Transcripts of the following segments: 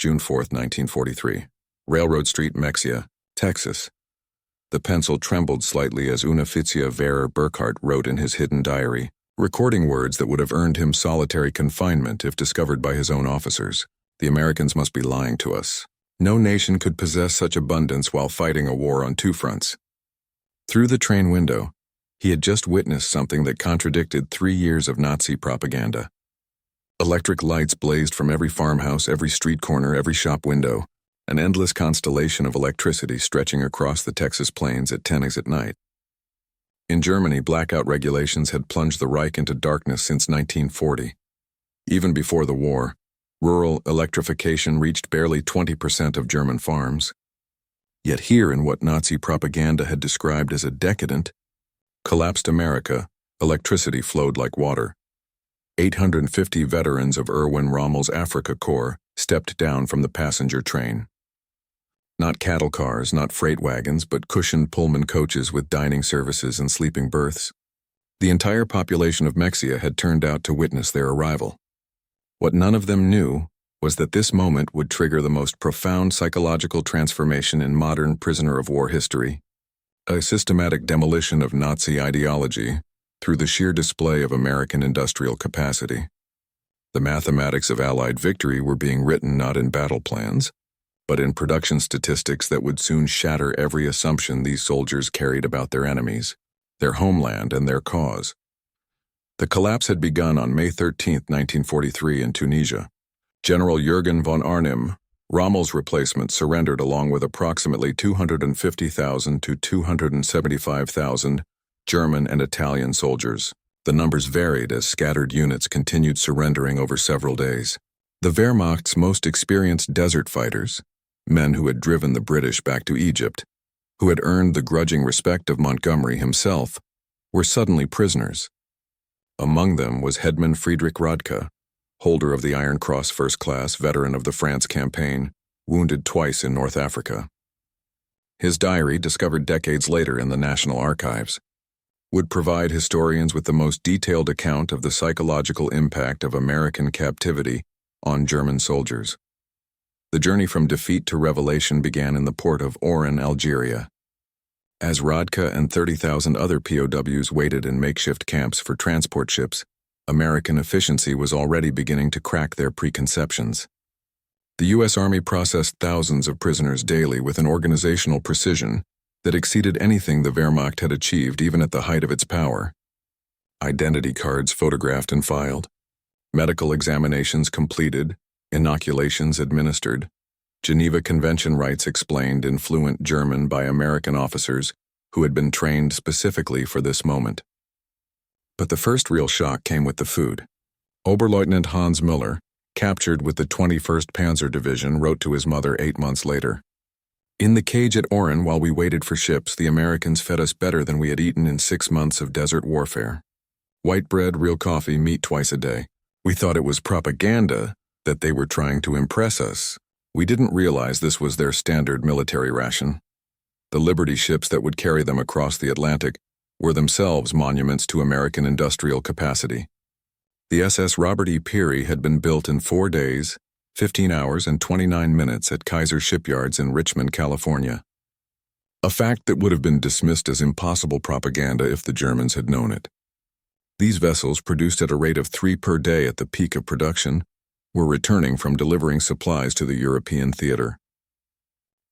June 4, 1943. Railroad Street, Mexia, Texas. The pencil trembled slightly as Unifizia Vera Burkhardt wrote in his hidden diary, recording words that would have earned him solitary confinement if discovered by his own officers. The Americans must be lying to us. No nation could possess such abundance while fighting a war on two fronts. Through the train window, he had just witnessed something that contradicted 3 years of Nazi propaganda. Electric lights blazed from every farmhouse, every street corner, every shop window, an endless constellation of electricity stretching across the Texas plains at 10 at night. In Germany, blackout regulations had plunged the Reich into darkness since 1940. Even before the war, rural electrification reached barely 20% of German farms. Yet here, in what Nazi propaganda had described as a decadent, collapsed America, electricity flowed like water. 850 veterans of Erwin Rommel's Afrika Korps stepped down from the passenger train. Not cattle cars, not freight wagons, but cushioned Pullman coaches with dining services and sleeping berths. The entire population of Mexia had turned out to witness their arrival. What none of them knew was that this moment would trigger the most profound psychological transformation in modern prisoner-of-war history, a systematic demolition of Nazi ideology through the sheer display of American industrial capacity. The mathematics of Allied victory were being written not in battle plans, but in production statistics that would soon shatter every assumption these soldiers carried about their enemies, their homeland, and their cause. The collapse had begun on May 13, 1943 in Tunisia. General Jürgen von Arnim, Rommel's replacement, surrendered along with approximately 250,000 to 275,000 German and Italian soldiers. The numbers varied as scattered units continued surrendering over several days. The Wehrmacht's most experienced desert fighters, men who had driven the British back to Egypt, who had earned the grudging respect of Montgomery himself, were suddenly prisoners. Among them was Hetman Friedrich Radke, holder of the Iron Cross First Class, veteran of the France campaign, wounded twice in North Africa. His diary, discovered decades later in the National Archives, would provide historians with the most detailed account of the psychological impact of American captivity on German soldiers. The journey from defeat to revelation began in the port of Oran, Algeria. As Radke and 30,000 other POWs waited in makeshift camps for transport ships, American efficiency was already beginning to crack their preconceptions. The U.S. Army processed thousands of prisoners daily with an organizational precision that exceeded anything the Wehrmacht had achieved even at the height of its power. Identity cards photographed and filed, medical examinations completed, inoculations administered, Geneva Convention rights explained in fluent German by American officers who had been trained specifically for this moment. But the first real shock came with the food. Oberleutnant Hans Müller, captured with the 21st Panzer Division, wrote to his mother 8 months later, "In the cage at Oran, while we waited for ships, the Americans fed us better than we had eaten in 6 months of desert warfare. White bread, real coffee, meat twice a day. We thought it was propaganda, that they were trying to impress us. We didn't realize this was their standard military ration." The Liberty ships that would carry them across the Atlantic were themselves monuments to American industrial capacity. The SS Robert E. Peary had been built in 4 days, 15 hours and 29 minutes at Kaiser Shipyards in Richmond, California. A fact that would have been dismissed as impossible propaganda if the Germans had known it. These vessels, produced at a rate of 3 per day at the peak of production, were returning from delivering supplies to the European theater.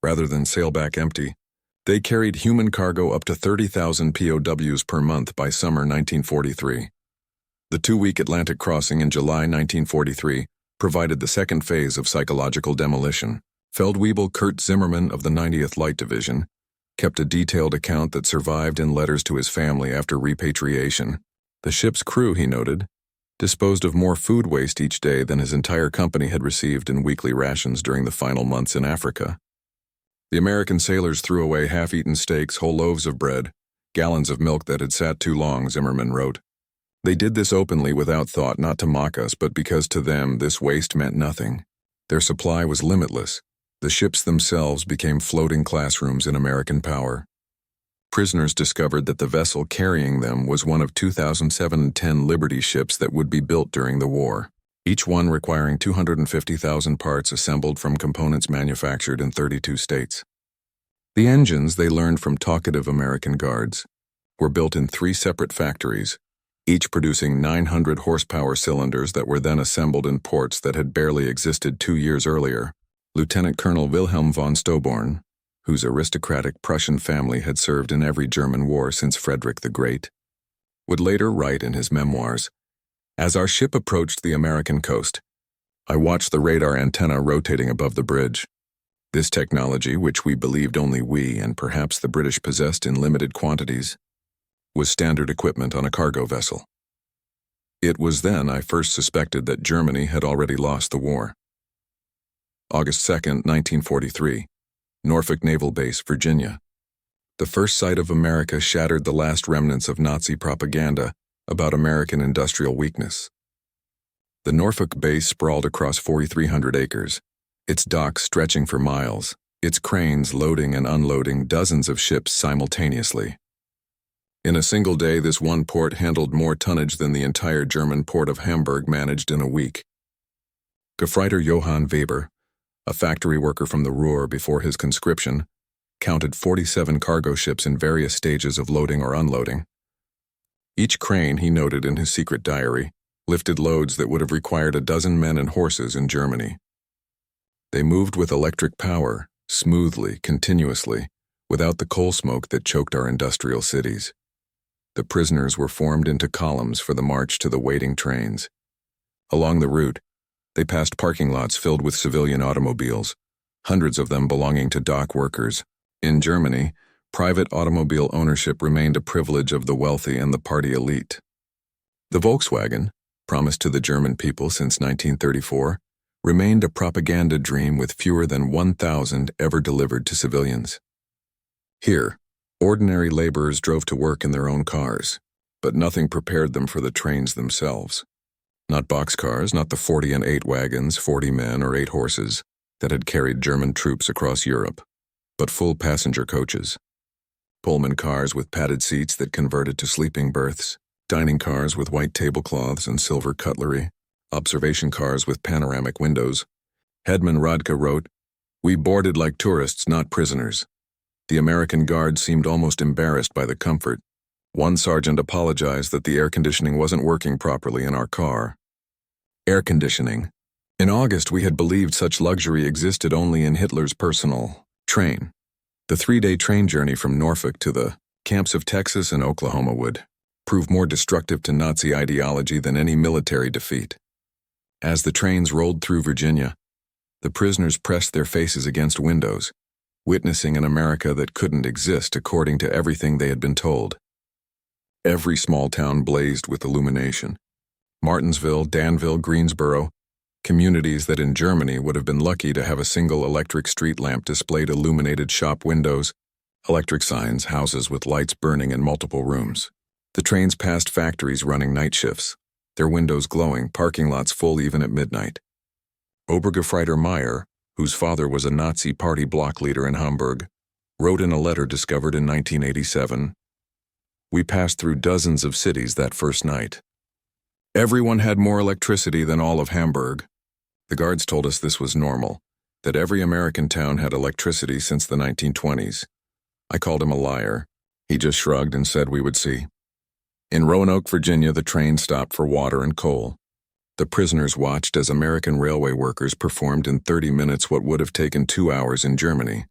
Rather than sail back empty, they carried human cargo up to 30,000 POWs per month by summer 1943. The 2-week Atlantic crossing in July 1943 provided the second phase of psychological demolition. Feldwebel Kurt Zimmermann of the 90th Light Division kept a detailed account that survived in letters to his family after repatriation. The ship's crew, he noted, disposed of more food waste each day than his entire company had received in weekly rations during the final months in Africa. The American sailors threw away half-eaten steaks, whole loaves of bread, gallons of milk that had sat too long, Zimmerman wrote. They did this openly without thought, not to mock us, but because to them this waste meant nothing. Their supply was limitless. The ships themselves became floating classrooms in American power. Prisoners discovered that the vessel carrying them was one of 2007-10 Liberty ships that would be built during the war. each one requiring 250,000 parts assembled from components manufactured in 32 states. The engines, they learned from talkative American guards, were built in 3 separate factories, each producing 900 horsepower cylinders that were then assembled in ports that had barely existed 2 years earlier. Lieutenant Colonel Wilhelm von Stauborn, whose aristocratic Prussian family had served in every German war since Frederick the Great, would later write in his memoirs, "As our ship approached the American coast, I watched the radar antenna rotating above the bridge. This technology, which we believed only we and perhaps the British possessed in limited quantities, was standard equipment on a cargo vessel. It was then I first suspected that Germany had already lost the war." August 2, 1943, Norfolk Naval Base, Virginia. The first sight of America shattered the last remnants of Nazi propaganda about American industrial weakness. The Norfolk base sprawled across 4,300 acres, its docks stretching for miles, its cranes loading and unloading dozens of ships simultaneously. In a single day, this one port handled more tonnage than the entire German port of Hamburg managed in a week. Gefreiter Johann Weber, a factory worker from the Ruhr before his conscription, counted 47 cargo ships in various stages of loading or unloading. Each crane, he noted in his secret diary, lifted loads that would have required a dozen men and horses in Germany. They moved with electric power, smoothly, continuously, without the coal smoke that choked our industrial cities. The prisoners were formed into columns for the march to the waiting trains. Along the route, they passed parking lots filled with civilian automobiles, hundreds of them belonging to dock workers. In Germany, private automobile ownership remained a privilege of the wealthy and the party elite. The Volkswagen, promised to the German people since 1934, remained a propaganda dream with fewer than 1,000 ever delivered to civilians. Here, ordinary laborers drove to work in their own cars, but nothing prepared them for the trains themselves. Not boxcars, not the 40 and 8 wagons, 40 men or 8 horses, that had carried German troops across Europe, but full passenger coaches. Pullman cars with padded seats that converted to sleeping berths, dining cars with white tablecloths and silver cutlery, observation cars with panoramic windows. Hedman Rodka wrote, "We boarded like tourists, not prisoners." The American guard seemed almost embarrassed by the comfort. One sergeant apologized that the air conditioning wasn't working properly in our car. Air conditioning. In August, we had believed such luxury existed only in Hitler's personal train. The 3-day train journey from Norfolk to the camps of Texas and Oklahoma would prove more destructive to Nazi ideology than any military defeat. As the trains rolled through Virginia, the prisoners pressed their faces against windows, witnessing an America that couldn't exist according to everything they had been told. Every small town blazed with illumination. Martinsville, Danville, Greensboro, communities that in Germany would have been lucky to have a single electric street lamp displayed illuminated shop windows, electric signs, houses with lights burning in multiple rooms. The trains passed factories running night shifts, their windows glowing, parking lots full even at midnight. Obergefreiter Meyer, whose father was a Nazi party block leader in Hamburg, wrote in a letter discovered in 1987, "We passed through dozens of cities that first night. Everyone had more electricity than all of Hamburg. The guards told us this was normal, that every American town had electricity since the 1920s. I called him a liar. He just shrugged and said we would see." In Roanoke, Virginia, the train stopped for water and coal. The prisoners watched as American railway workers performed in 30 minutes what would have taken 2 hours in Germany.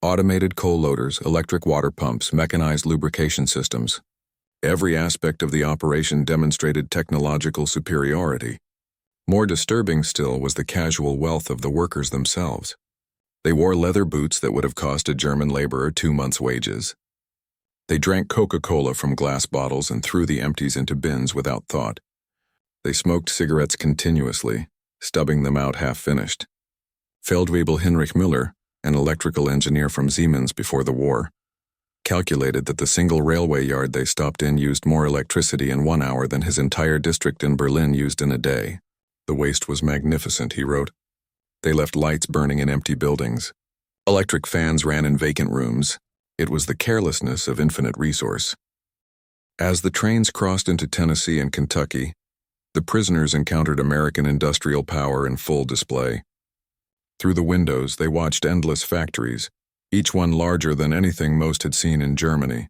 Automated coal loaders, electric water pumps, mechanized lubrication systems. Every aspect of the operation demonstrated technological superiority. More disturbing still was the casual wealth of the workers themselves. They wore leather boots that would have cost a German laborer 2 months' wages. They drank Coca-Cola from glass bottles and threw the empties into bins without thought. They smoked cigarettes continuously, stubbing them out half-finished. Feldwebel Heinrich Müller, an electrical engineer from Siemens before the war, calculated that the single railway yard they stopped in used more electricity in 1 hour than his entire district in Berlin used in a day. The waste was magnificent, he wrote. They left lights burning in empty buildings. Electric fans ran in vacant rooms. It was the carelessness of infinite resource. As the trains crossed into Tennessee and Kentucky, The prisoners encountered American industrial power in full display. Through the windows, they watched endless factories, each one larger than anything most had seen in Germany.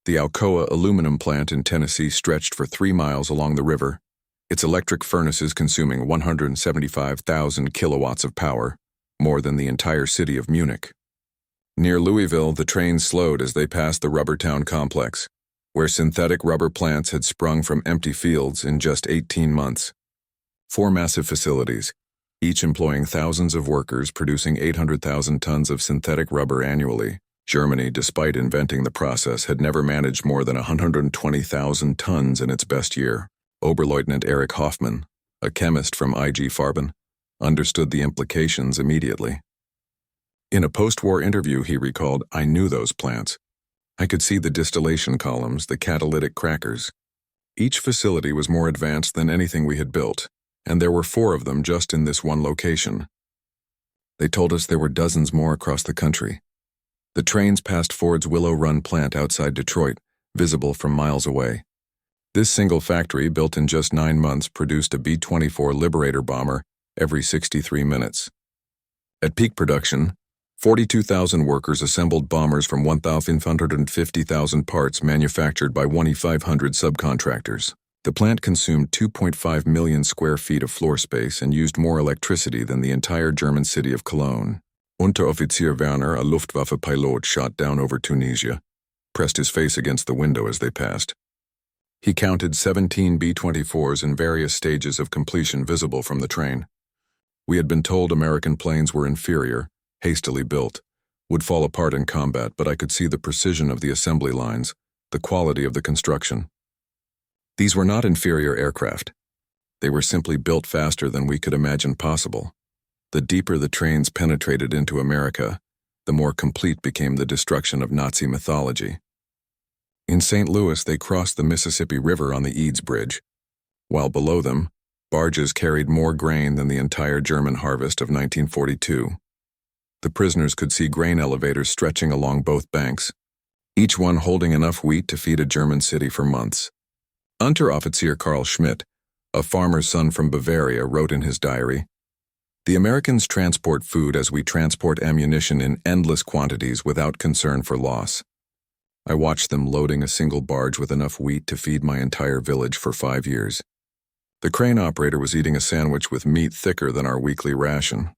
The Alcoa aluminum plant in Tennessee stretched for 3 miles along the river, its electric furnaces consuming 175,000 kilowatts of power, more than the entire city of Munich. Near Louisville, the train slowed as they passed the rubber town complex, where synthetic rubber plants had sprung from empty fields in just 18 months. 4 massive facilities, each employing thousands of workers producing 800,000 tons of synthetic rubber annually. Germany, despite inventing the process, had never managed more than 120,000 tons in its best year. Oberleutnant Erich Hoffmann, a chemist from IG Farben, understood the implications immediately. In a post-war interview, he recalled, "I knew those plants. I could see the distillation columns, the catalytic crackers. Each facility was more advanced than anything we had built, and there were 4 of them just in this one location." They told us there were dozens more across the country. The trains passed Ford's Willow Run plant outside Detroit, visible from miles away. This single factory, built in just 9 months, produced a B-24 Liberator bomber every 63 minutes. At peak production, 42,000 workers assembled bombers from 1,550,000 parts manufactured by 1,500 subcontractors. The plant consumed 2.5 million square feet of floor space and used more electricity than the entire German city of Cologne. Unteroffizier Werner, a Luftwaffe pilot shot down over Tunisia, pressed his face against the window as they passed. He counted 17 B-24s in various stages of completion visible from the train. We had been told American planes were inferior, hastily built, would fall apart in combat, but I could see the precision of the assembly lines, the quality of the construction. These were not inferior aircraft. They were simply built faster than we could imagine possible. The deeper the trains penetrated into America, the more complete became the destruction of Nazi mythology. In St. Louis, they crossed the Mississippi River on the Eads Bridge, while below them, barges carried more grain than the entire German harvest of 1942. The prisoners could see grain elevators stretching along both banks, each one holding enough wheat to feed a German city for months. Unteroffizier Karl Schmidt, a farmer's son from Bavaria, wrote in his diary, "The Americans transport food as we transport ammunition in endless quantities without concern for loss. I watched them loading a single barge with enough wheat to feed my entire village for 5 years. The crane operator was eating a sandwich with meat thicker than our weekly ration."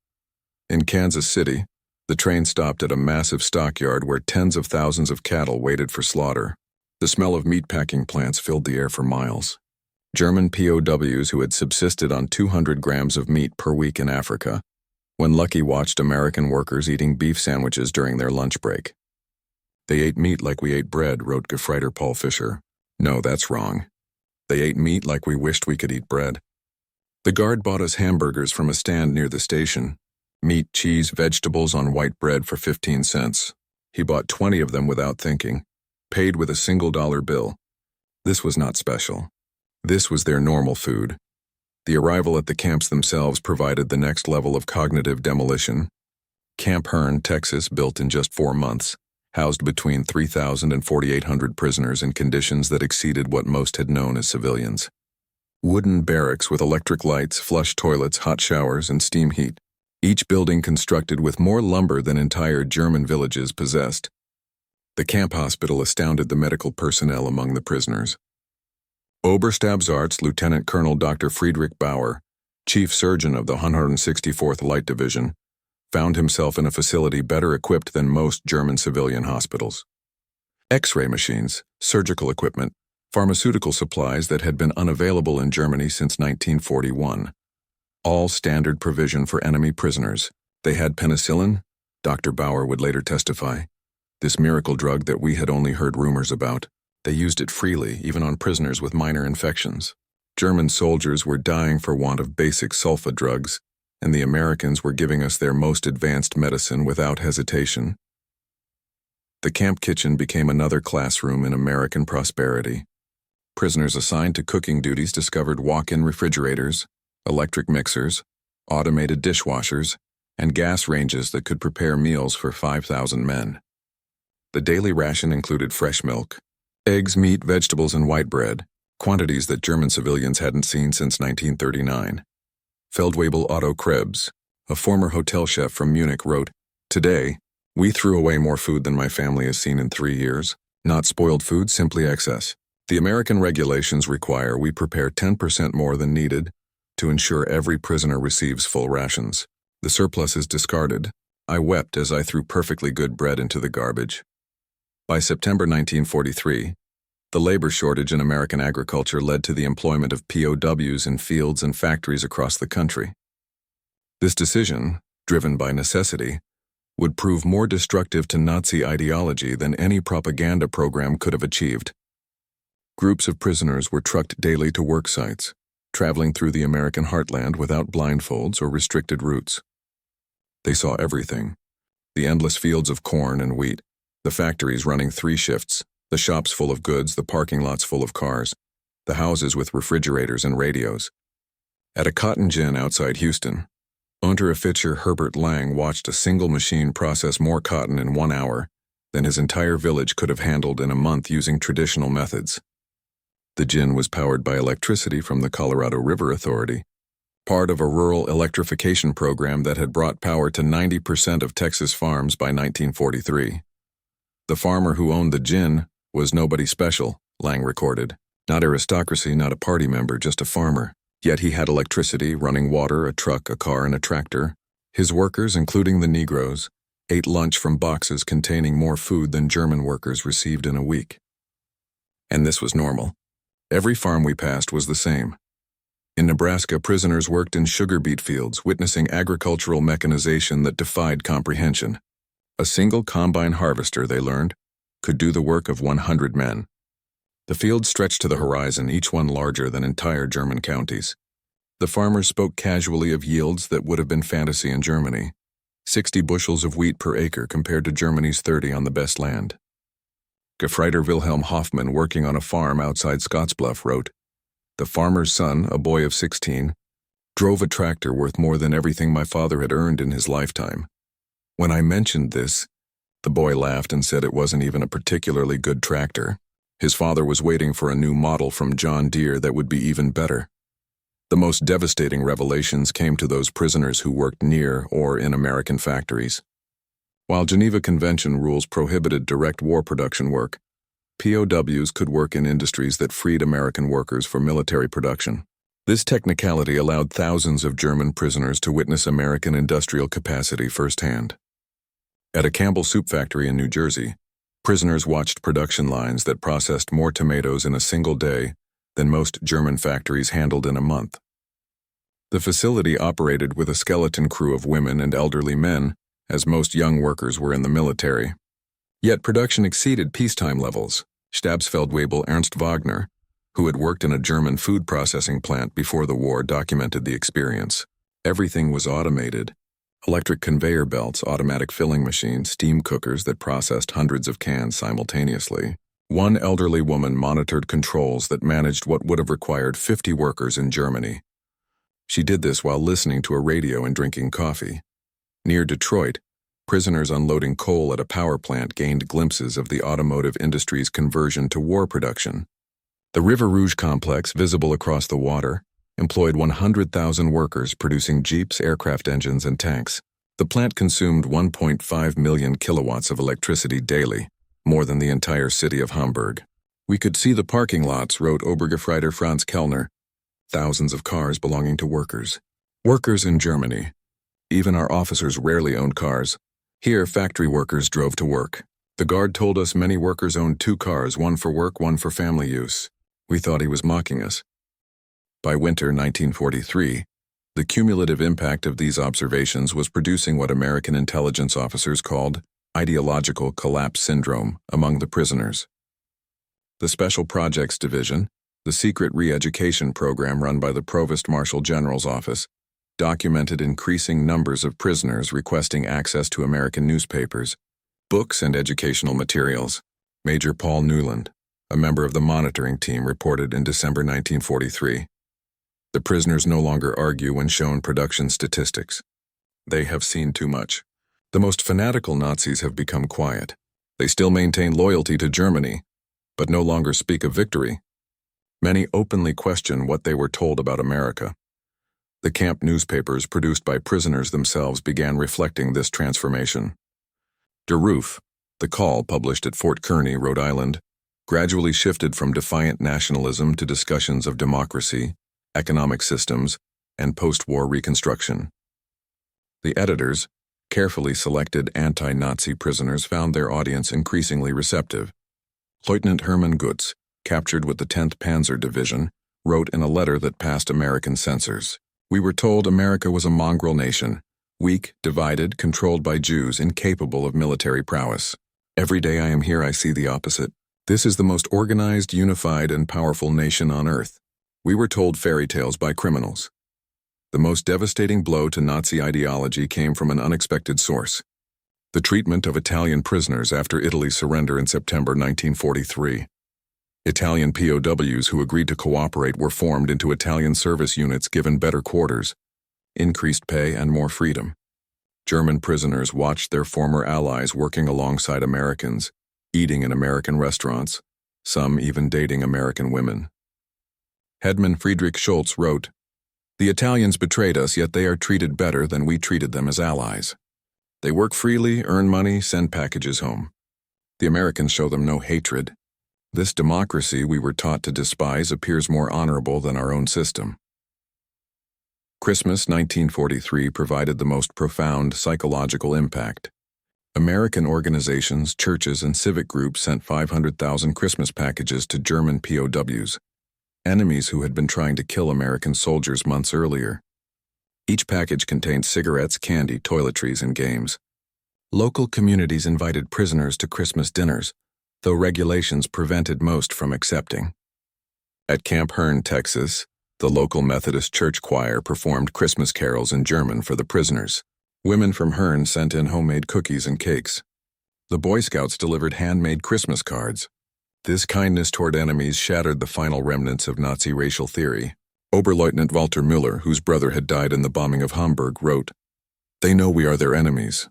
In Kansas City, the train stopped at a massive stockyard where tens of thousands of cattle waited for slaughter. The smell of meatpacking plants filled the air for miles. German POWs who had subsisted on 200 grams of meat per week in Africa, when lucky, watched American workers eating beef sandwiches during their lunch break. "They ate meat like we ate bread," wrote Gefreiter Paul Fischer. No, that's wrong. They ate meat like we wished we could eat bread. The guard bought us hamburgers from a stand near the station. Meat, cheese, vegetables on white bread for 15 cents. He bought 20 of them without thinking, paid with a single dollar bill. This was not special. This was their normal food. The arrival at the camps themselves provided the next level of cognitive demolition. Camp Hearn, Texas, built in just 4 months, housed between 3,000 and 4,800 prisoners in conditions that exceeded what most had known as civilians. Wooden barracks with electric lights, flush toilets, hot showers, and steam heat, each building constructed with more lumber than entire German villages possessed. The camp hospital astounded the medical personnel among the prisoners. Oberstabsarzt Lieutenant Colonel Dr. Friedrich Bauer, chief surgeon of the 164th Light Division, found himself in a facility better equipped than most German civilian hospitals. X-ray machines, surgical equipment, pharmaceutical supplies that had been unavailable in Germany since 1941. All standard provision for enemy prisoners. They had penicillin, Dr. Bauer would later testify. This miracle drug that we had only heard rumors about. They used it freely, even on prisoners with minor infections. German soldiers were dying for want of basic sulfa drugs, and the Americans were giving us their most advanced medicine without hesitation. The camp kitchen became another classroom in American prosperity. Prisoners assigned to cooking duties discovered walk-in refrigerators, electric mixers, automated dishwashers, and gas ranges that could prepare meals for 5,000 men. The daily ration included fresh milk, eggs, meat, vegetables, and white bread, quantities that German civilians hadn't seen since 1939. Feldwebel Otto Krebs, a former hotel chef from Munich, wrote, "Today, we threw away more food than my family has seen in 3 years. Not spoiled food, simply excess. The American regulations require we prepare 10% more than needed to ensure every prisoner receives full rations. The surplus is discarded. I wept as I threw perfectly good bread into the garbage." By September 1943, the labor shortage in American agriculture led to the employment of POWs in fields and factories across the country. This decision, driven by necessity, would prove more destructive to Nazi ideology than any propaganda program could have achieved. Groups of prisoners were trucked daily to work sites, traveling through the American heartland without blindfolds or restricted routes. They saw everything: the endless fields of corn and wheat, the factories running 3 shifts, the shops full of goods, the parking lots full of cars, the houses with refrigerators and radios. At a cotton gin outside Houston, Unteroffizier Herbert Lang watched a single machine process more cotton in 1 hour than his entire village could have handled in a month using traditional methods. The gin was powered by electricity from the Colorado River Authority, part of a rural electrification program that had brought power to 90% of Texas farms by 1943. The farmer who owned the gin was nobody special, Lang recorded. Not aristocracy, not a party member, just a farmer. Yet he had electricity, running water, a truck, a car, and a tractor. His workers, including the Negroes, ate lunch from boxes containing more food than German workers received in a week. And this was normal. Every farm we passed was the same. In Nebraska, prisoners worked in sugar beet fields, witnessing agricultural mechanization that defied comprehension. A single combine harvester, they learned, could do the work of 100 men. The fields stretched to the horizon, each one larger than entire German counties. The farmers spoke casually of yields that would have been fantasy in Germany: 60 bushels of wheat per acre compared to Germany's 30 on the best land. Gefreiter Wilhelm Hoffmann, working on a farm outside Scottsbluff, wrote, "The farmer's son, a boy of 16, drove a tractor worth more than everything my father had earned in his lifetime. When I mentioned this, the boy laughed and said it wasn't even a particularly good tractor. His father was waiting for a new model from John Deere that would be even better." The most devastating revelations came to those prisoners who worked near or in American factories. While Geneva Convention rules prohibited direct war production work, POWs could work in industries that freed American workers for military production. This technicality allowed thousands of German prisoners to witness American industrial capacity firsthand. At a Campbell soup factory in New Jersey, prisoners watched production lines that processed more tomatoes in a single day than most German factories handled in a month. The facility operated with a skeleton crew of women and elderly men, as most young workers were in the military. Yet production exceeded peacetime levels. Stabsfeldwebel Ernst Wagner, who had worked in a German food processing plant before the war, documented the experience. Everything was automated: electric conveyor belts, automatic filling machines, steam cookers that processed hundreds of cans simultaneously. One elderly woman monitored controls that managed what would have required 50 workers in Germany. She did this while listening to a radio and drinking coffee. Near Detroit, prisoners unloading coal at a power plant gained glimpses of the automotive industry's conversion to war production. The River Rouge complex, visible across the water, employed 100,000 workers producing jeeps, aircraft engines, and tanks. The plant consumed 1.5 million kilowatts of electricity daily, more than the entire city of Hamburg. "We could see the parking lots," wrote Obergefreiter Franz Kellner. Thousands of cars belonging to workers. Workers in Germany. Even our officers rarely owned cars. Here, factory workers drove to work. The guard told us many workers owned 2 cars, one for work, one for family use. We thought he was mocking us. By winter 1943, the cumulative impact of these observations was producing what American intelligence officers called ideological collapse syndrome among the prisoners. The Special Projects Division, the secret re-education program run by the Provost Marshal General's office, documented increasing numbers of prisoners requesting access to American newspapers, books, and educational materials. Major Paul Newland, a member of the monitoring team, reported in December 1943. "The prisoners no longer argue when shown production statistics. They have seen too much. The most fanatical Nazis have become quiet. They still maintain loyalty to Germany, but no longer speak of victory. Many openly question what they were told about America. The camp newspapers produced by prisoners themselves began reflecting this transformation. Der Ruf, the call published at Fort Kearny, Rhode Island, gradually shifted from defiant nationalism to discussions of democracy, economic systems, and post-war reconstruction. The editors, carefully selected anti-Nazi prisoners, found their audience increasingly receptive. Lieutenant Hermann Gutz, captured with the 10th Panzer Division, wrote in a letter that passed American censors, "We were told America was a mongrel nation, weak, divided, controlled by Jews, incapable of military prowess. Every day I am here, I see the opposite. This is the most organized, unified, and powerful nation on earth. We were told fairy tales by criminals." The most devastating blow to Nazi ideology came from an unexpected source: the treatment of Italian prisoners after Italy's surrender in September 1943. Italian POWs who agreed to cooperate were formed into Italian service units given better quarters, increased pay, and more freedom. German prisoners watched their former allies working alongside Americans, eating in American restaurants, some even dating American women. Hetman Friedrich Schultz wrote, "The Italians betrayed us, yet they are treated better than we treated them as allies. They work freely, earn money, send packages home. The Americans show them no hatred. This democracy we were taught to despise appears more honorable than our own system." Christmas 1943 provided the most profound psychological impact. American organizations, churches, and civic groups sent 500,000 Christmas packages to German POWs, enemies who had been trying to kill American soldiers months earlier. Each package contained cigarettes, candy, toiletries, and games. Local communities invited prisoners to Christmas dinners, though regulations prevented most from accepting. At Camp Hearn, Texas, the local Methodist church choir performed Christmas carols in German for the prisoners. Women from Hearn sent in homemade cookies and cakes. The Boy Scouts delivered handmade Christmas cards. This kindness toward enemies shattered the final remnants of Nazi racial theory. Oberleutnant Walter Müller, whose brother had died in the bombing of Hamburg, wrote, "They know we are their enemies.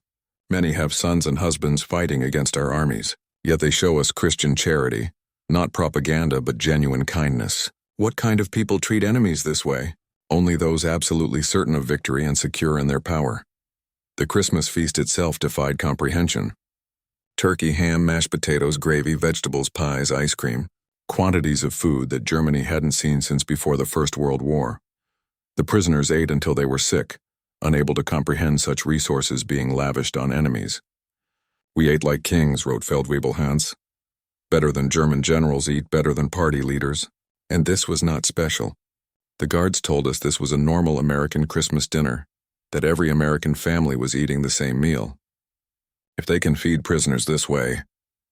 Many have sons and husbands fighting against our armies. Yet they show us Christian charity, not propaganda but genuine kindness. What kind of people treat enemies this way? Only those absolutely certain of victory and secure in their power." The Christmas feast itself defied comprehension. Turkey, ham, mashed potatoes, gravy, vegetables, pies, ice cream, quantities of food that Germany hadn't seen since before the First World War. The prisoners ate until they were sick, unable to comprehend such resources being lavished on enemies. "We ate like kings," wrote Feldwebel Hans. "Better than German generals eat, better than party leaders." And this was not special. The guards told us this was a normal American Christmas dinner, that every American family was eating the same meal. If they can feed prisoners this way,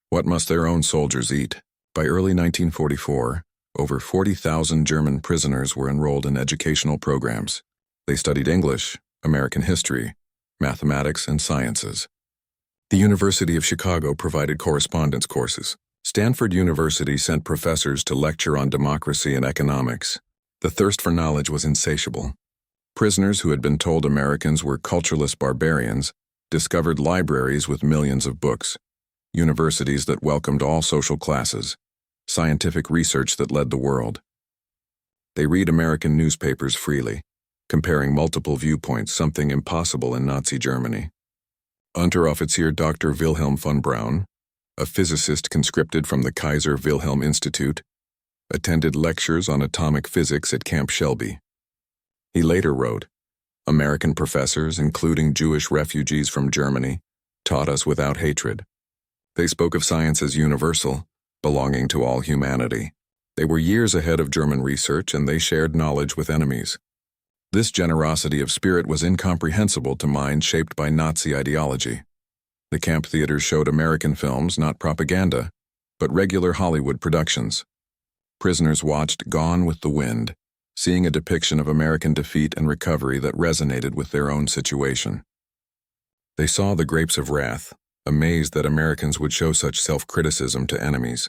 what must their own soldiers eat? By early 1944, over 40,000 German prisoners were enrolled in educational programs. They studied English, American history, mathematics, and sciences. The University of Chicago provided correspondence courses. Stanford University sent professors to lecture on democracy and economics. The thirst for knowledge was insatiable. Prisoners who had been told Americans were cultureless barbarians discovered libraries with millions of books, universities that welcomed all social classes, scientific research that led the world. They read American newspapers freely, comparing multiple viewpoints, something impossible in Nazi Germany. Unteroffizier Dr. Wilhelm von Braun, a physicist conscripted from the Kaiser Wilhelm Institute, attended lectures on atomic physics at Camp Shelby. He later wrote, "American professors, including Jewish refugees from Germany, taught us without hatred. They spoke of science as universal, belonging to all humanity. They were years ahead of German research, and they shared knowledge with enemies. This generosity of spirit was incomprehensible to minds shaped by Nazi ideology." The camp theaters showed American films, not propaganda, but regular Hollywood productions. Prisoners watched Gone with the Wind, seeing a depiction of American defeat and recovery that resonated with their own situation. They saw The Grapes of Wrath, amazed that Americans would show such self-criticism to enemies.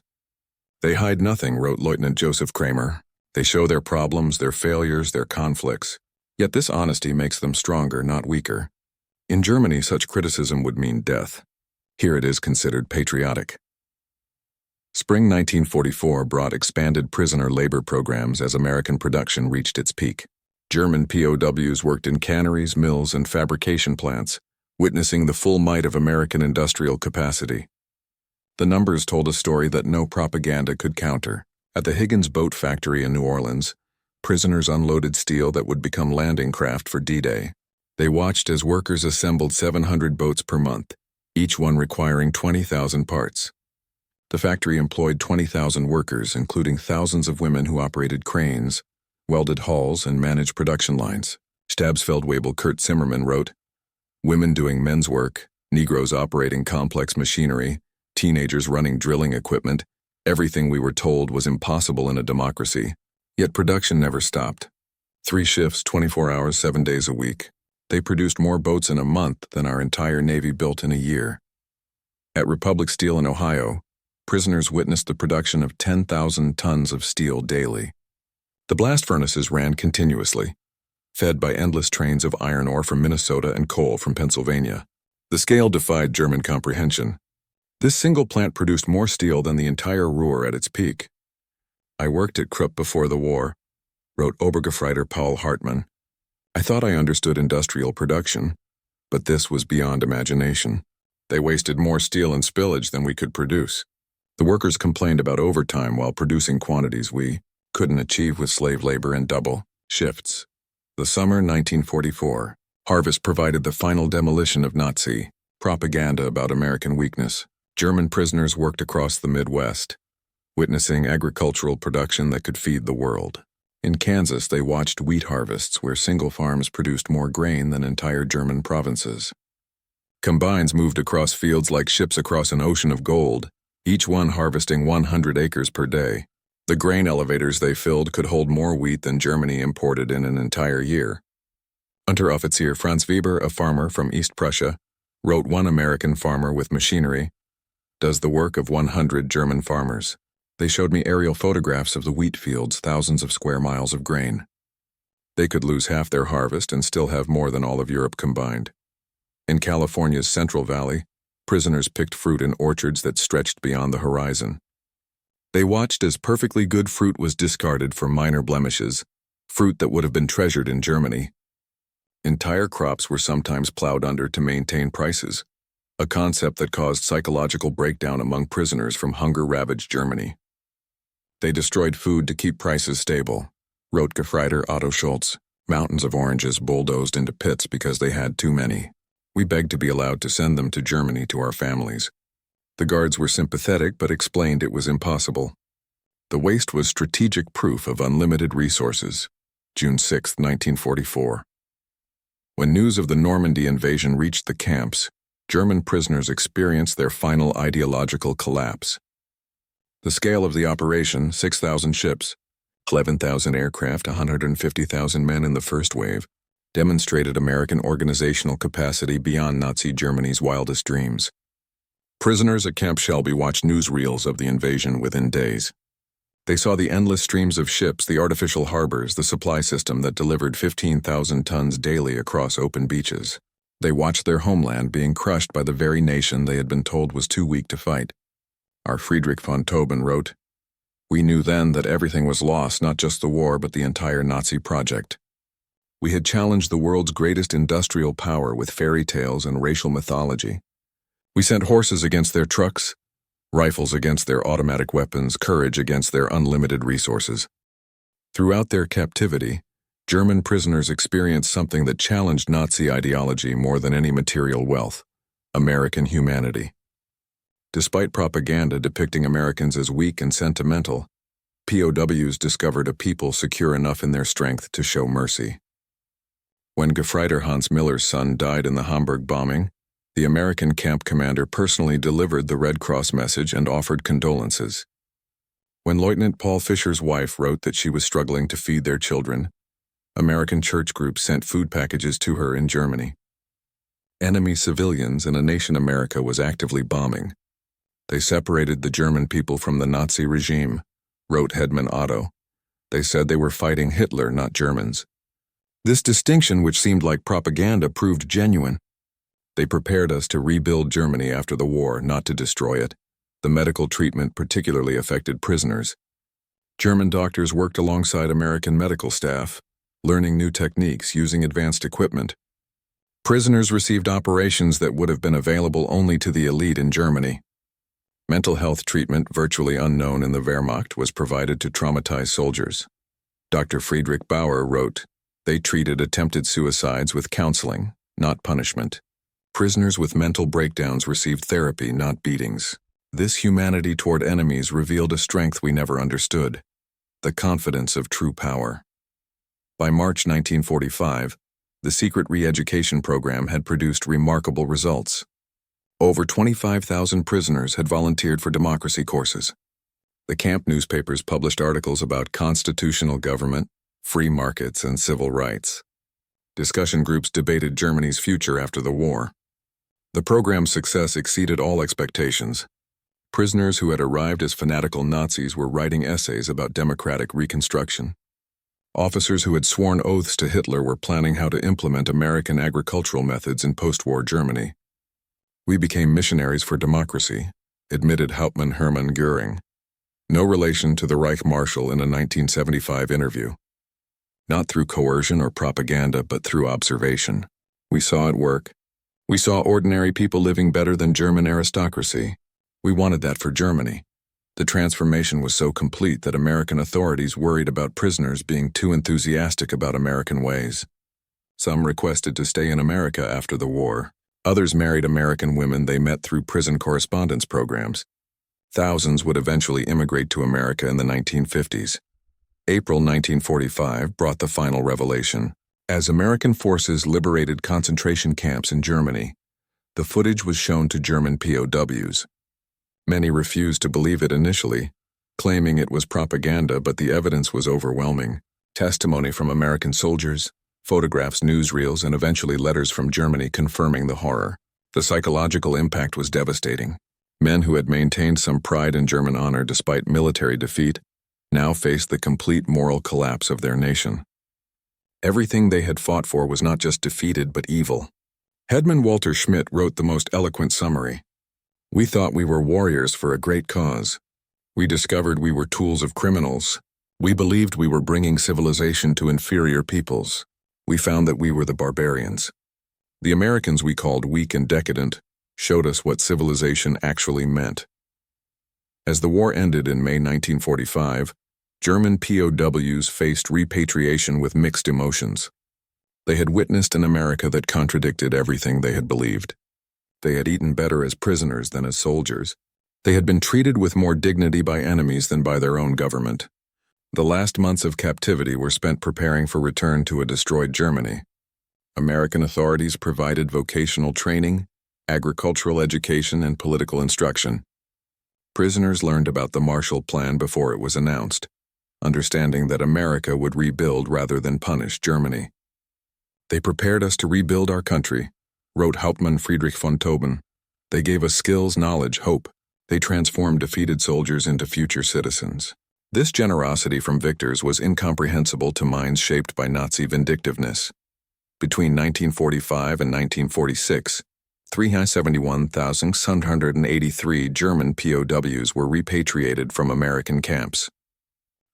"They hide nothing," wrote Lieutenant Joseph Kramer. "They show their problems, their failures, their conflicts. Yet this honesty makes them stronger, not weaker. In Germany, such criticism would mean death. Here it is considered patriotic." Spring 1944 brought expanded prisoner labor programs as American production reached its peak. German POWs worked in canneries, mills, and fabrication plants, witnessing the full might of American industrial capacity. The numbers told a story that no propaganda could counter. At the Higgins Boat Factory in New Orleans, prisoners unloaded steel that would become landing craft for D-Day. They watched as workers assembled 700 boats per month, each one requiring 20,000 parts. The factory employed 20,000 workers, including thousands of women who operated cranes, welded hulls, and managed production lines. Stabsfeldwebel Kurt Zimmermann wrote, "Women doing men's work, Negroes operating complex machinery, teenagers running drilling equipment, everything we were told was impossible in a democracy. Yet production never stopped. 3 shifts, 24 hours, 7 days a week. They produced more boats in a month than our entire Navy built in a year." At Republic Steel in Ohio, prisoners witnessed the production of 10,000 tons of steel daily. The blast furnaces ran continuously, fed by endless trains of iron ore from Minnesota and coal from Pennsylvania. The scale defied German comprehension. This single plant produced more steel than the entire Ruhr at its peak. "I worked at Krupp before the war," wrote Obergefreiter Paul Hartmann. "I thought I understood industrial production, but this was beyond imagination. They wasted more steel and spillage than we could produce. The workers complained about overtime while producing quantities we couldn't achieve with slave labor and double shifts." The summer 1944 harvest provided the final demolition of Nazi propaganda about American weakness. German prisoners worked across the Midwest, witnessing agricultural production that could feed the world. In Kansas, they watched wheat harvests where single farms produced more grain than entire German provinces. Combines moved across fields like ships across an ocean of gold, each one harvesting 100 acres per day. The grain elevators they filled could hold more wheat than Germany imported in an entire year. Unteroffizier Franz Weber, a farmer from East Prussia, wrote, "One American farmer with machinery does the work of 100 German farmers. They showed me aerial photographs of the wheat fields, thousands of square miles of grain. They could lose half their harvest and still have more than all of Europe combined." In California's Central Valley, prisoners picked fruit in orchards that stretched beyond the horizon. They watched as perfectly good fruit was discarded for minor blemishes, fruit that would have been treasured in Germany. Entire crops were sometimes plowed under to maintain prices, a concept that caused psychological breakdown among prisoners from hunger-ravaged Germany. "They destroyed food to keep prices stable," wrote Gefreiter Otto Schultz. "Mountains of oranges bulldozed into pits because they had too many. We begged to be allowed to send them to Germany to our families. The guards were sympathetic but explained it was impossible. The waste was strategic proof of unlimited resources." June 6, 1944. When news of the Normandy invasion reached the camps, German prisoners experienced their final ideological collapse. The scale of the operation, 6,000 ships, 11,000 aircraft, 150,000 men in the first wave, demonstrated American organizational capacity beyond Nazi Germany's wildest dreams. Prisoners at Camp Shelby watched newsreels of the invasion within days. They saw the endless streams of ships, the artificial harbors, the supply system that delivered 15,000 tons daily across open beaches. They watched their homeland being crushed by the very nation they had been told was too weak to fight. Our Friedrich von Tauben wrote, "We knew then that everything was lost, not just the war, but the entire Nazi project. We had challenged the world's greatest industrial power with fairy tales and racial mythology. We sent horses against their trucks, rifles against their automatic weapons, courage against their unlimited resources." Throughout their captivity, German prisoners experienced something that challenged Nazi ideology more than any material wealth: American humanity. Despite propaganda depicting Americans as weak and sentimental, POWs discovered a people secure enough in their strength to show mercy. When Gefreiter Hans Miller's son died in the Hamburg bombing, the American camp commander personally delivered the Red Cross message and offered condolences. When Lieutenant Paul Fischer's wife wrote that she was struggling to feed their children, American church groups sent food packages to her in Germany. Enemy civilians in a nation America was actively bombing. They separated the German people from the Nazi regime, wrote Hedman Otto. They said they were fighting Hitler, not Germans. This distinction, which seemed like propaganda, proved genuine. They prepared us to rebuild Germany after the war, not to destroy it. The medical treatment particularly affected prisoners. German doctors worked alongside American medical staff, learning new techniques using advanced equipment. Prisoners received operations that would have been available only to the elite in Germany. Mental health treatment, virtually unknown in the Wehrmacht, was provided to traumatized soldiers. Dr. Friedrich Bauer wrote, "They treated attempted suicides with counseling, not punishment. Prisoners with mental breakdowns received therapy, not beatings. This humanity toward enemies revealed a strength we never understood, the confidence of true power." By March 1945, the secret re-education program had produced remarkable results. Over 25,000 prisoners had volunteered for democracy courses. The camp newspapers published articles about constitutional government, free markets, and civil rights. Discussion groups debated Germany's future after the war. The program's success exceeded all expectations. Prisoners who had arrived as fanatical Nazis were writing essays about democratic reconstruction. Officers who had sworn oaths to Hitler were planning how to implement American agricultural methods in post-war Germany. "We became missionaries for democracy," admitted Hauptmann Hermann Göring, no relation to the Reich Marshal, in a 1975 interview. "Not through coercion or propaganda, but through observation. We saw it work. We saw ordinary people living better than German aristocracy. We wanted that for Germany. The transformation was so complete that American authorities worried about prisoners being too enthusiastic about American ways. Some requested to stay in America after the war. Others married American women they met through prison correspondence programs. Thousands would eventually immigrate to America in the 1950s. April 1945 brought the final revelation. As American forces liberated concentration camps in Germany, the footage was shown to German POWs. Many refused to believe it initially, claiming it was propaganda, but the evidence was overwhelming. Testimony from American soldiers, photographs, newsreels, and eventually letters from Germany confirming the horror. The psychological impact was devastating. Men who had maintained some pride in German honor despite military defeat now faced the complete moral collapse of their nation. Everything they had fought for was not just defeated but evil. Headman Walter Schmidt wrote the most eloquent summary. "We thought we were warriors for a great cause. We discovered we were tools of criminals. We believed we were bringing civilization to inferior peoples. We found that we were the barbarians. The Americans we called weak and decadent showed us what civilization actually meant." As the war ended in May 1945, German POWs faced repatriation with mixed emotions. They had witnessed an America that contradicted everything they had believed. They had eaten better as prisoners than as soldiers. They had been treated with more dignity by enemies than by their own government. The last months of captivity were spent preparing for return to a destroyed Germany. American authorities provided vocational training, agricultural education, and political instruction. Prisoners learned about the Marshall Plan before it was announced, understanding that America would rebuild rather than punish Germany. "They prepared us to rebuild our country," wrote Hauptmann Friedrich von Tauben. "They gave us skills, knowledge, hope. They transformed defeated soldiers into future citizens." This generosity from victors was incomprehensible to minds shaped by Nazi vindictiveness. Between 1945 and 1946, 371,683 German POWs were repatriated from American camps.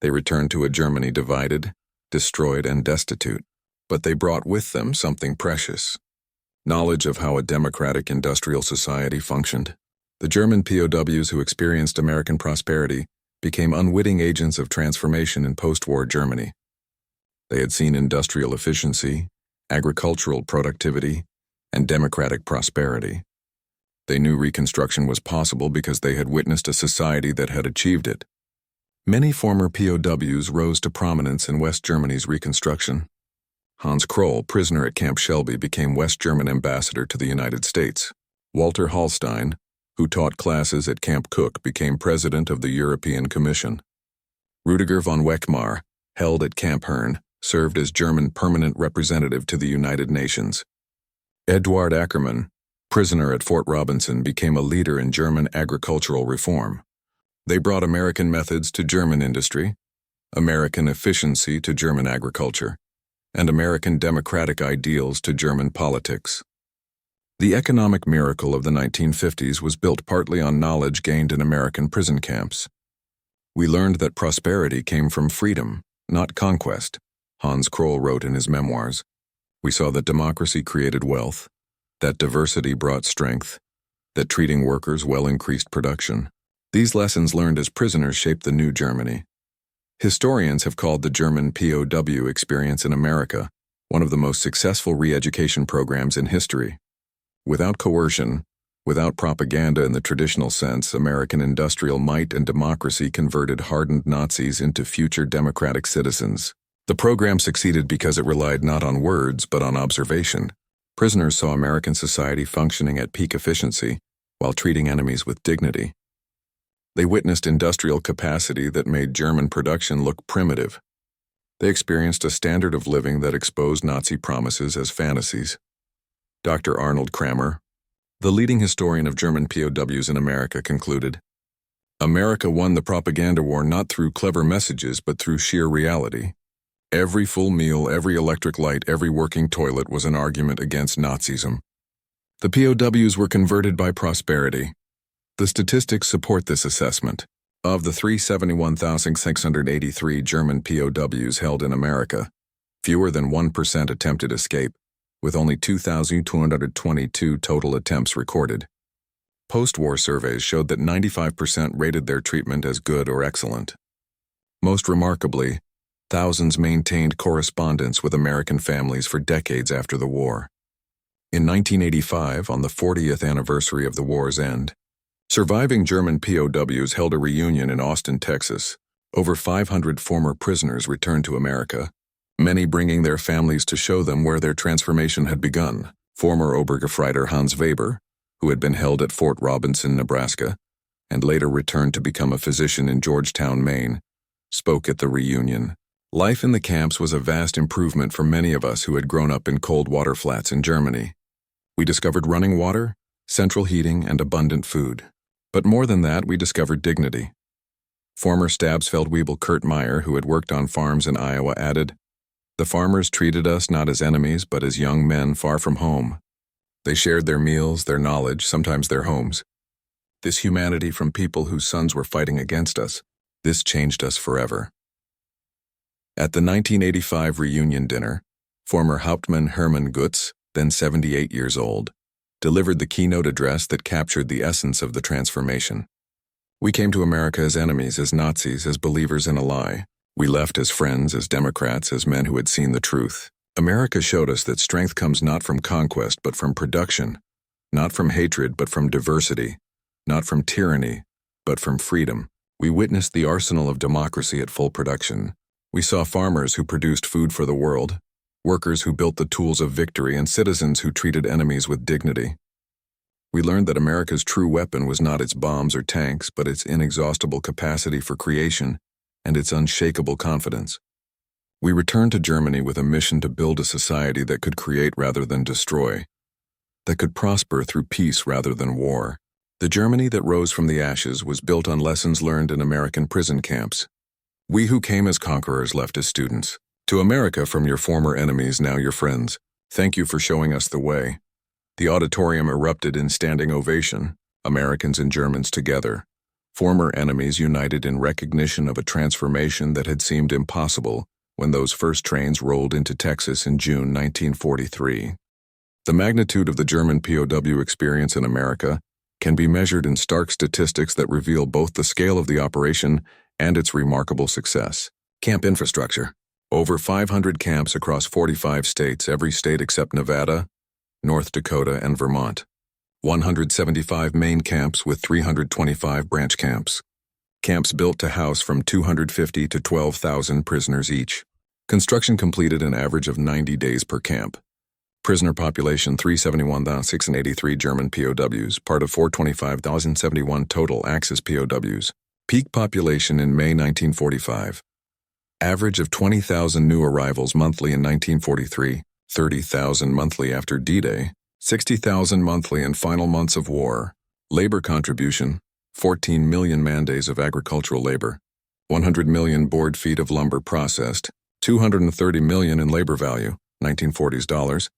They returned to a Germany divided, destroyed, and destitute, but they brought with them something precious: knowledge of how a democratic industrial society functioned. The German POWs who experienced American prosperity became unwitting agents of transformation in post-war Germany. They had seen industrial efficiency, agricultural productivity, and democratic prosperity. They knew Reconstruction was possible because they had witnessed a society that had achieved it. Many former POWs rose to prominence in West Germany's Reconstruction. Hans Kroll, prisoner at Camp Shelby, became West German ambassador to the United States. Walter Hallstein, who taught classes at Camp Cook, became president of the European Commission. Rüdiger von Weckmar, held at Camp Herne, served as German permanent representative to the United Nations. Eduard Ackermann, prisoner at Fort Robinson, became a leader in German agricultural reform. They brought American methods to German industry, American efficiency to German agriculture, and American democratic ideals to German politics. The economic miracle of the 1950s was built partly on knowledge gained in American prison camps. We learned that prosperity came from freedom, not conquest, Hans Kroll wrote in his memoirs. We saw that democracy created wealth, that diversity brought strength, that treating workers well increased production. These lessons learned as prisoners shaped the new Germany. Historians have called the German POW experience in America one of the most successful re-education programs in history. Without coercion, without propaganda in the traditional sense, American industrial might and democracy converted hardened Nazis into future democratic citizens. The program succeeded because it relied not on words but on observation. Prisoners saw American society functioning at peak efficiency while treating enemies with dignity. They witnessed industrial capacity that made German production look primitive. They experienced a standard of living that exposed Nazi promises as fantasies. Dr. Arnold Kramer, the leading historian of German POWs in America, concluded, "America won the propaganda war not through clever messages but through sheer reality. Every full meal, every electric light, every working toilet was an argument against Nazism. The POWs were converted by prosperity. The statistics support this assessment. Of the 371,683 German POWs held in America, fewer than 1% attempted escape, with only 2,222 total attempts recorded. Post-war surveys showed that 95% rated their treatment as good or excellent. Most remarkably, thousands maintained correspondence with American families for decades after the war. In 1985, on the 40th anniversary of the war's end, surviving German POWs held a reunion in Austin, Texas. Over 500 former prisoners returned to America, many bringing their families to show them where their transformation had begun. Former Obergefreiter Hans Weber, who had been held at Fort Robinson, Nebraska, and later returned to become a physician in Georgetown, Maine, spoke at the reunion. Life in the camps was a vast improvement for many of us who had grown up in cold water flats in Germany. We discovered running water, central heating, and abundant food. But more than that, we discovered dignity. Former Stabsfeldwebel Kurt Meyer, who had worked on farms in Iowa, added, "The farmers treated us not as enemies, but as young men far from home. They shared their meals, their knowledge, sometimes their homes. This humanity from people whose sons were fighting against us, this changed us forever." At the 1985 reunion dinner, former Hauptmann Hermann Gutz, then 78 years old, delivered the keynote address that captured the essence of the transformation. "We came to America as enemies, as Nazis, as believers in a lie. We left as friends, as Democrats, as men who had seen the truth. America showed us that strength comes not from conquest but from production, not from hatred but from diversity, not from tyranny but from freedom. We witnessed the arsenal of democracy at full production. We saw farmers who produced food for the world, workers who built the tools of victory, and citizens who treated enemies with dignity. We learned that America's true weapon was not its bombs or tanks, but its inexhaustible capacity for creation and its unshakable confidence. We returned to Germany with a mission to build a society that could create rather than destroy, that could prosper through peace rather than war. The Germany that rose from the ashes was built on lessons learned in American prison camps. We who came as conquerors left as students. To America, from your former enemies, now your friends, thank you for showing us the way." The auditorium erupted in standing ovation, Americans and Germans together, former enemies united in recognition of a transformation that had seemed impossible when those first trains rolled into Texas in June 1943. The magnitude of the German POW experience in America can be measured in stark statistics that reveal both the scale of the operation and its remarkable success. Camp infrastructure. Over 500 camps across 45 states, every state except Nevada, North Dakota, and Vermont. 175 main camps with 325 branch camps. Camps built to house from 250 to 12,000 prisoners each. Construction completed an average of 90 days per camp. Prisoner population 371,683 German POWs, part of 425,071 total Axis POWs. Peak population in May 1945. Average of 20,000 new arrivals monthly in 1943, 30,000 monthly after D-Day, 60,000 monthly in final months of war. Labor contribution, 14 million man-days of agricultural labor, 100 million board feet of lumber processed, 230 million in labor value, 1940s dollars,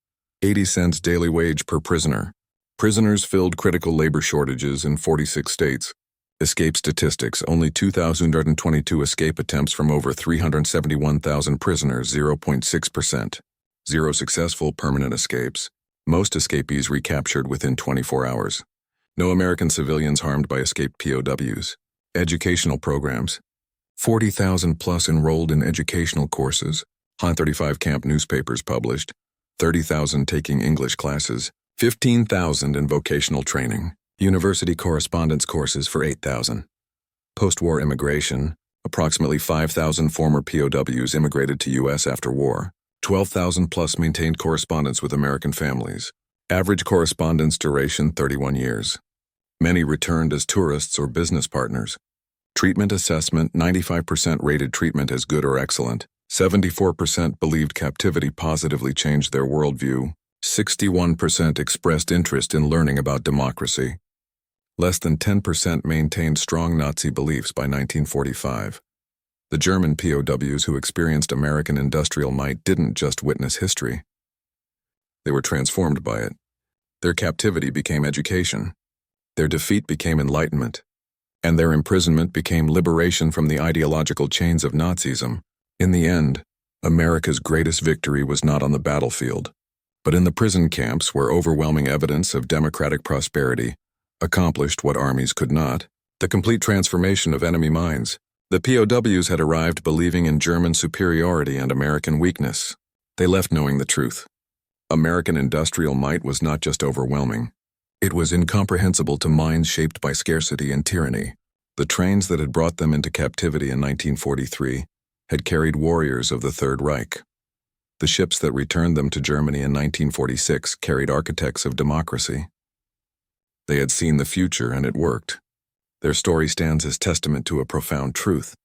80 cents daily wage per prisoner, Prisoners filled critical labor shortages in 46 states. Escape statistics: only 2,022 escape attempts from over 371,000 prisoners, 0.6%. 0 successful permanent escapes. Most escapees recaptured within 24 hours. No American civilians harmed by escaped POWs. Educational programs: 40,000 plus enrolled in educational courses. 135 camp newspapers published. 30,000 taking English classes. 15,000 in vocational training. University correspondence courses for 8,000. Post-war immigration: approximately 5,000 former POWs immigrated to U.S. after war. 12,000 plus maintained correspondence with American families. Average correspondence duration 31 years. Many returned as tourists or business partners. Treatment assessment: 95% rated treatment as good or excellent. 74% believed captivity positively changed their worldview. 61% expressed interest in learning about democracy. Less than 10% maintained strong Nazi beliefs by 1945. The German POWs who experienced American industrial might didn't just witness history. They were transformed by it. Their captivity became education. Their defeat became enlightenment. And their imprisonment became liberation from the ideological chains of Nazism. In the end, America's greatest victory was not on the battlefield, but in the prison camps where overwhelming evidence of democratic prosperity accomplished what armies could not: the complete transformation of enemy minds. The POWs had arrived believing in German superiority and American weakness. They left knowing the truth. American industrial might was not just overwhelming. It was incomprehensible to minds shaped by scarcity and tyranny. The trains that had brought them into captivity in 1943 had carried warriors of the Third Reich. The ships that returned them to Germany in 1946 carried architects of democracy. They had seen the future, and it worked. Their story stands as testament to a profound truth.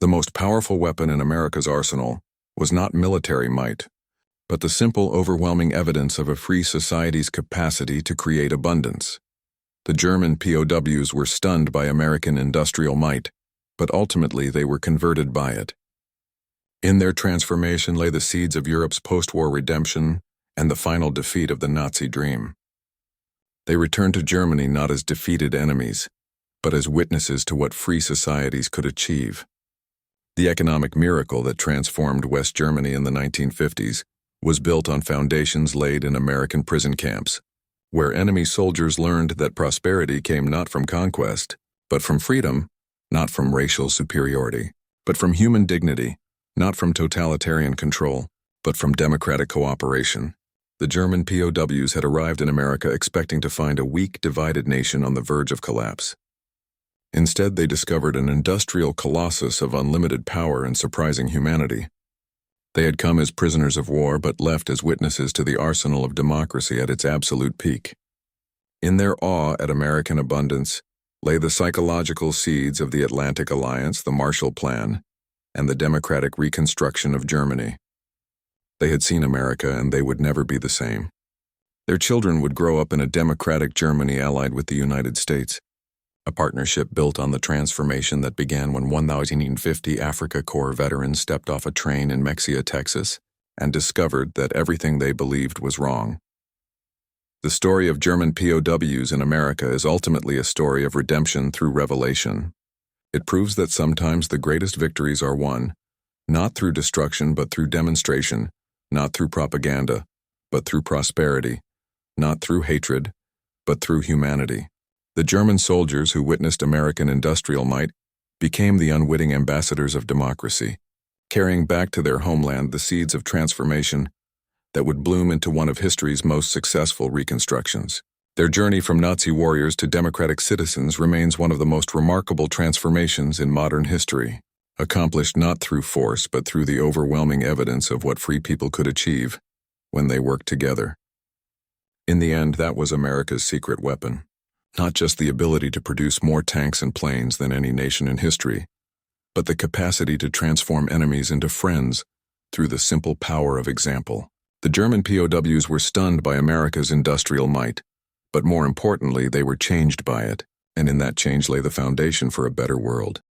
The most powerful weapon in America's arsenal was not military might, but the simple, overwhelming evidence of a free society's capacity to create abundance. The German POWs were stunned by American industrial might, but ultimately they were converted by it. In their transformation lay the seeds of Europe's post-war redemption and the final defeat of the Nazi dream. They returned to Germany not as defeated enemies, but as witnesses to what free societies could achieve. The economic miracle that transformed West Germany in the 1950s was built on foundations laid in American prison camps, where enemy soldiers learned that prosperity came not from conquest, but from freedom, not from racial superiority, but from human dignity, not from totalitarian control, but from democratic cooperation. The German POWs had arrived in America expecting to find a weak, divided nation on the verge of collapse. Instead, they discovered an industrial colossus of unlimited power and surprising humanity. They had come as prisoners of war, but left as witnesses to the arsenal of democracy at its absolute peak. In their awe at American abundance lay the psychological seeds of the Atlantic Alliance, the Marshall Plan, and the democratic reconstruction of Germany. They had seen America, and they would never be the same. Their children would grow up in a democratic Germany allied with the United States, a partnership built on the transformation that began when 1,050 Africa Corps veterans stepped off a train in Mexia, Texas, and discovered that everything they believed was wrong. The story of German POWs in America is ultimately a story of redemption through revelation. It proves that sometimes the greatest victories are won, not through destruction but through demonstration, not through propaganda, but through prosperity, not through hatred, but through humanity. The German soldiers who witnessed American industrial might became the unwitting ambassadors of democracy, carrying back to their homeland the seeds of transformation that would bloom into one of history's most successful reconstructions. Their journey from Nazi warriors to democratic citizens remains one of the most remarkable transformations in modern history, accomplished not through force but through the overwhelming evidence of what free people could achieve when they worked together. In the end, that was America's secret weapon. Not just the ability to produce more tanks and planes than any nation in history, but the capacity to transform enemies into friends through the simple power of example. The German POWs were stunned by America's industrial might, but more importantly, they were changed by it, and in that change lay the foundation for a better world.